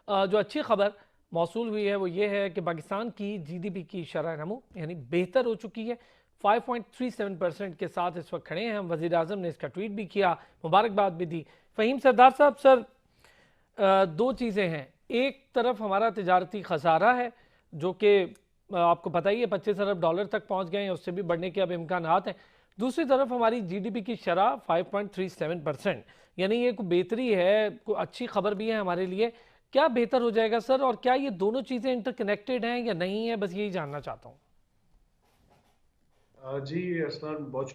जो अच्छी खबर मौसूल हुई है वो ये है कि पाकिस्तान की जीडीपी की शरह नमू यानी बेहतर हो चुकी है। 5.37% के साथ इस वक्त खड़े हैं हम। वज़ीर आज़म ने इसका ट्वीट भी किया, मुबारकबाद भी दी। फ़हीम सरदार साहब, सर दो चीज़ें हैं। एक तरफ हमारा तिजारती खसारा है जो कि आपको पता ही है $25 अरब तक पहुंच गए हैं, उससे भी बढ़ने के अब इम्कानात हैं। दूसरी तरफ हमारी जीडीपी की शरह 5.37%, यानी ये कोई बेहतरी है, कोई अच्छी खबर भी है हमारे लिए। क्या बेहतर हो जाएगा सर, और क्या ये दोनों चीज़ें इंटरकनेक्टेड हैं या नहीं है, बस यही जानना चाहता हूँ। जी अरसलान, बहुत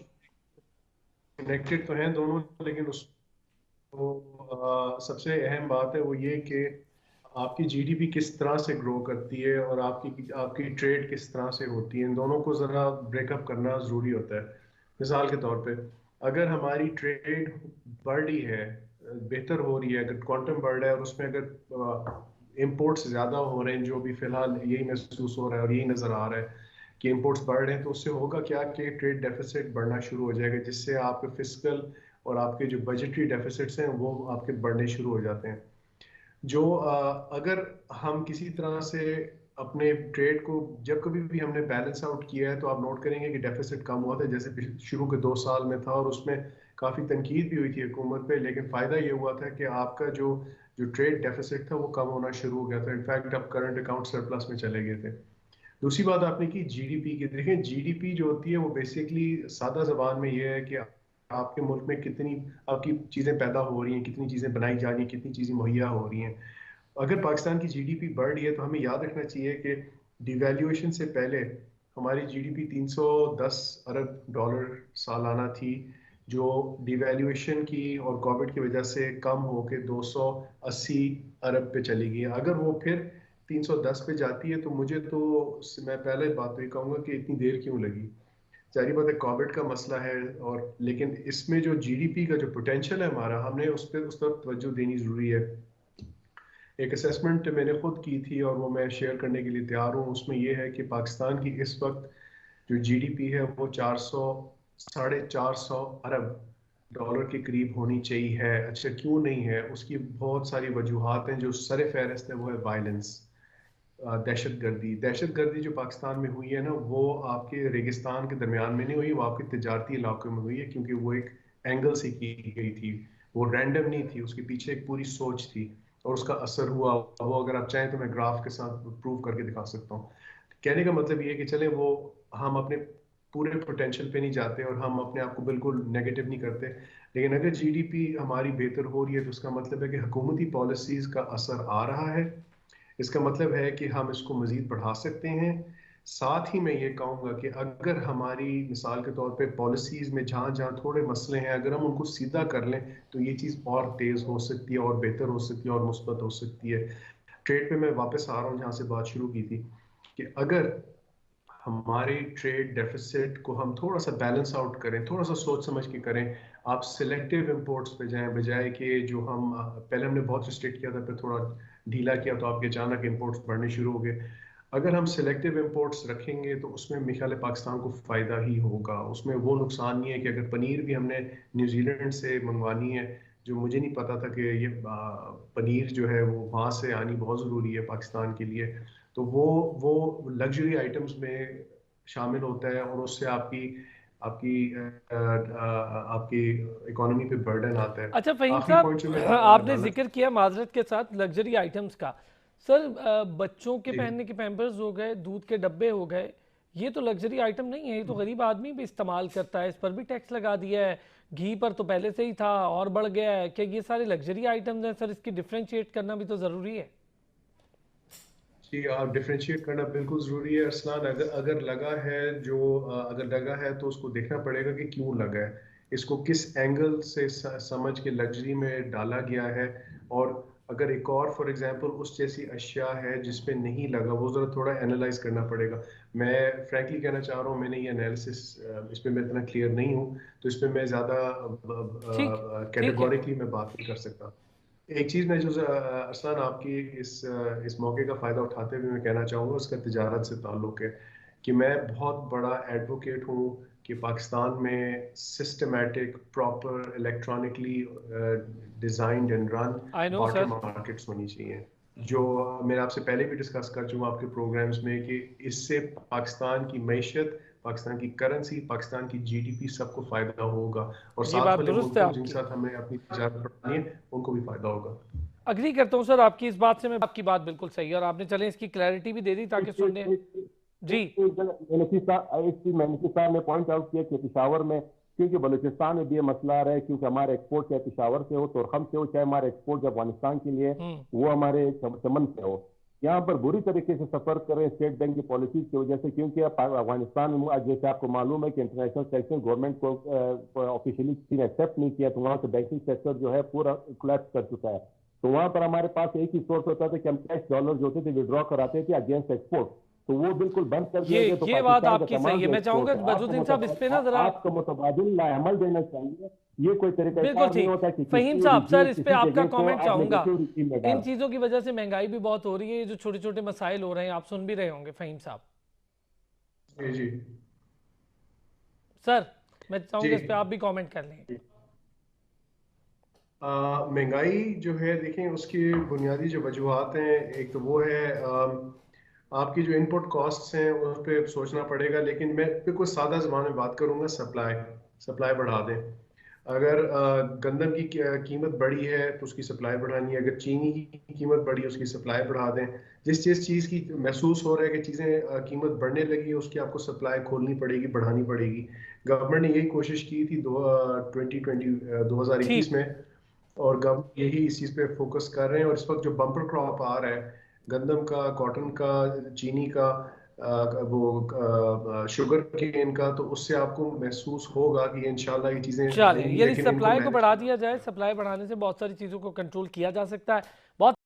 कनेक्टेड तो हैं दोनों, लेकिन उस तो सबसे अहम बात है वो ये कि आपकी जीडीपी किस तरह से ग्रो करती है और आपकी आपकी ट्रेड किस तरह से होती है। इन दोनों को ज़रा ब्रेकअप करना ज़रूरी होता है। मिसाल के तौर पे, अगर हमारी ट्रेड बढ़ रही है, बेहतर हो रही है, अगर क्वांटम बढ़ रहा है और उसमें अगर इंपोर्ट्स ज़्यादा हो रहे हैं, जो भी फ़िलहाल यही महसूस हो रहा है और यही नज़र आ रहा है कि इंपोर्ट्स बढ़ रहे हैं, तो उससे होगा क्या कि ट्रेड डेफिसिट बढ़ना शुरू हो जाएगा, जिससे आपके फिस्कल और आपके जो बजटरी डेफिसिट्स हैं वो आपके बढ़ने शुरू हो जाते हैं। जो अगर हम किसी तरह से अपने ट्रेड को, जब कभी भी हमने बैलेंस आउट किया है, तो आप नोट करेंगे कि डेफिसिट कम हुआ था, जैसे शुरू के 2 साल में था, और उसमें काफ़ी तनकीद भी हुई थी हुकूमत पे, लेकिन फ़ायदा ये हुआ था कि आपका जो जो ट्रेड डेफिसिट था वो कम होना शुरू हो गया था। इनफैक्ट अब करंट अकाउंट सरप्लस में चले गए थे। दूसरी बात आपने की जीडीपी की। देखें, जीडीपी जो होती है वो बेसिकली सादा जबान में ये है कि आपके मुल्क में कितनी आपकी चीज़ें पैदा हो रही हैं, कितनी चीज़ें बनाई जा रही हैं, कितनी चीज़ें मुहैया हो रही हैं। अगर पाकिस्तान की जीडीपी बढ़ रही है तो हमें याद रखना चाहिए कि डिवैल्यूएशन से पहले हमारी जीडीपी 310 अरब डॉलर सालाना थी, जो डिवैल्यूएशन की और कोविड की वजह से कम होकर 280 अरब पे चली गई। अगर वो फिर 310 पे जाती है तो मुझे तो, मैं पहले बात तो ये कहूँगा कि इतनी देर क्यों लगी। जारी बात है कोविड का मसला है, और लेकिन इसमें जो जीडीपी का जो पोटेंशियल है हमारा, हमने उस पर उस तरफ तवज्जो देनी ज़रूरी है। एक असेसमेंट मैंने खुद की थी और वो मैं शेयर करने के लिए तैयार हूँ। उसमें ये है कि पाकिस्तान की इस वक्त जो जीडीपी है वो 400 450 अरब डॉलर के करीब होनी चाहिए है। अच्छा, क्यों नहीं है? उसकी बहुत सारी वजूहात हैं। जो सर फहरिस्त है वो है वायलेंस, दहशत गर्दी। दहशत गर्दी जो पाकिस्तान में हुई है ना, वो आपके रेगिस्तान के दरमियान में नहीं हुई, वो आपके तजारती इलाकों में हुई है, क्योंकि वो एक एंगल से की गई थी। वो रैंडम नहीं थी, उसके पीछे एक पूरी सोच थी और उसका असर हुआ। वो अगर आप चाहें तो मैं ग्राफ के साथ प्रूव करके दिखा सकता हूँ। कहने का मतलब ये है कि चले वो, हम अपने पूरे पोटेंशियल पे नहीं जाते और हम अपने आप को बिल्कुल नेगेटिव नहीं करते, लेकिन अगर जीडीपी हमारी बेहतर हो रही है तो उसका मतलब है कि हुकूमती पॉलिसीज़ का असर आ रहा है। इसका मतलब है कि हम इसको मज़ीद बढ़ा सकते हैं। साथ ही मैं ये कहूँगा कि अगर हमारी, मिसाल के तौर पे, पॉलिसीज़ में जहाँ जहाँ थोड़े मसले हैं, अगर हम उनको सीधा कर लें तो ये चीज़ और तेज़ हो सकती है और बेहतर हो सकती है और मुस्बत हो सकती है। ट्रेड पे मैं वापस आ रहा हूँ जहाँ से बात शुरू की थी, कि अगर हमारे ट्रेड डेफिसिट को हम थोड़ा सा बैलेंस आउट करें, थोड़ा सा सोच समझ के करें, आप सिलेक्टिव इंपोर्ट्स पे जाएं, बजाय कि जो हम पहले हमने बहुत रिस्ट्रिक्ट किया था, फिर थोड़ा ढीला किया तो आपके अचानक इंपोर्ट्स बढ़ने शुरू हो गए। अगर हम सिलेक्टिव इंपोर्ट्स रखेंगे तो उसमें मेरे ख्याल है पाकिस्तान को फ़ायदा ही होगा। उसमें वो नुकसान नहीं है कि अगर पनीर भी हमने न्यूजीलैंड से मंगवानी है, जो मुझे नहीं पता था कि ये पनीर जो है वो वहाँ से आनी बहुत ज़रूरी है पाकिस्तान के लिए, तो वो लग्जरी आइटम्स में शामिल होता है और उससे आपकी आपकी आपकी इकोनॉमी पे बर्डन आता है। अच्छा फ़हीम आखिरी साहब, पॉइंट जो मैं आपने डालना, जिक्र किया माजरत के साथ लग्जरी आइटम्स का। सर बच्चों के जी पहनने के पैम्पर्स हो गए, दूध के डब्बे हो गए, ये तो लग्जरी आइटम नहीं है, ये तो गरीब आदमी भी इस्तेमाल करता है, इस पर भी टैक्स लगा दिया है। घी पर तो पहले से ही था और बढ़ गया है। क्या ये सारे लग्जरी आइटम्स हैं सर? इसकी डिफ्रेंशिएट करना भी तो ज़रूरी है। जी, आप डिफरेंशिएट करना बिल्कुल ज़रूरी है अरसलान। अगर अगर लगा है जो अगर लगा है तो उसको देखना पड़ेगा कि क्यों लगा है, इसको किस एंगल से समझ के लग्जरी में डाला गया है। और अगर एक और फॉर एग्जांपल उस जैसी अशिया है जिसमें नहीं लगा, वो ज़रा थोड़ा एनालाइज करना पड़ेगा। मैं फ्रैंकली कहना चाह रहा हूँ, मैंने ये एनालिसिस, इस पर मैं इतना क्लियर नहीं हूँ, तो इस पर मैं ज़्यादा ठीक, ठीक है। कैटेगोरिकली मैं बात नहीं कर सकता। एक चीज मैं जो अरसलान, आपकी इस मौके का फायदा उठाते हुए मैं कहना चाहूँगा, उसका तिजारत से ताल्लुक है, कि मैं बहुत बड़ा एडवोकेट हूँ कि पाकिस्तान में systematic, proper, electronically designed and run I know barter sir. Markets होनी चाहिए। जो मैंने आपसे पहले भी डिस्कस कर चुका आपके प्रोग्राम्स में कि इससे पाकिस्तान की मैशत, पाकिस्तान की करेंसी, पाकिस्तान की जीडीपी सबको फायदा होगा, और ये साथ बात वाले दुरुस्त है मुल्कों जिनके आपकी। साथ हमें अपनी तजारत बढ़ानी है उनको भी फायदा होगा। अग्री करता हूँ सर आपकी इस बात से, मैं आपकी बात बिल्कुल सही है और आपने चले इसकी क्लैरिटी भी दे दी ताकि एक सुनने। एक जी एक चीज मैनेकी साहब ने पॉइंट आउट किया कि पिशावर में, क्योंकि बलूचिस्तान में भी ये मसला आ रहा है, क्योंकि हमारे एक्सपोर्ट चाहे पिशावर से हो, तोरखम से हो, चाहे हमारे एक्सपोर्ट अफगानिस्तान के लिए हम्म। वो हमारे चमन से हो, यहाँ पर बुरी तरीके से सफर करें स्टेट बैंक की पॉलिसीज की वजह से, क्योंकि अब अफगानिस्तान में आज जैसे आपको मालूम है कि इंटरनेशनल सेक्शन गवर्नमेंट को ऑफिशियली किसी ने एक्सेप्ट नहीं किया, तो वहाँ से बैंकिंग सेक्टर जो है पूरा कोलैप्स कर चुका है। तो वहाँ पर हमारे पास एक ही सोर्स होता था कि हम कैश डॉलर जो होते थे विड्रॉ कराते थे अगेंस्ट एक्सपोर्ट, तो वो बिल्कुल बंद कर दिया गया। तो ये बात पाकिस्तान का आपकी तमाम सही है। जो मैं चाहूंगा एक्सपोर्ट कि है बदरुद्दीन साहब इस पे ना जरा आपको मुतबादिल लाअमल देना चाहिए। ये कोई बिल्कुल तरीकाकार नहीं ठीक। होता कि फहीम किसी साहब सर रिजीम इस पे किसी आपका जगह को कमेंट आप चाहूंगा। नेगेटिव रिजीम में इन डाल। चीजों की वजह से महंगाई भी बहुत हो रही है, ये जो छोटे छोटे मसाइल हो रहे हैं आप सुन भी रहे होंगे फहीम साहब। जी जी सर मैं चाहूंगा इस पे जी। आप भी कमेंट कर लें। महंगाई जो है देखें, उसकी बुनियादी जो वजूहत हैं, एक तो वो है आपकी जो इनपुट कॉस्ट्स हैं उस पर सोचना पड़ेगा, लेकिन मैं बिल्कुल सादा ज़बान में बात करूंगा। सप्लाई सप्लाई बढ़ा दें। अगर गंदम की कीमत बढ़ी है तो उसकी सप्लाई बढ़ानी है, अगर चीनी की कीमत बढ़ी है उसकी सप्लाई बढ़ा दें। जिस चीज़ की महसूस हो रहा है कि चीज़ें कीमत बढ़ने लगी है उसकी आपको सप्लाई खोलनी पड़ेगी, बढ़ानी पड़ेगी। गवर्नमेंट ने यही कोशिश की थी 2021 ठीक। में, और गवर्नमेंट यही इस चीज़ पे फोकस कर रहे हैं। और इस वक्त जो बम्पर क्रॉप आ रहा है गंदम का, कॉटन का, चीनी का, वो शुगर केन का, तो उससे आपको महसूस होगा कि इंशाल्लाह ये चीज़ें चलें, आएंगी, यदि लेकिन इनको सप्लाई को मैनेज बढ़ा करना दिया जाए, सप्लाई बढ़ाने से बहुत सारी चीज़ों को कंट्रोल किया जा सकता है। बहुत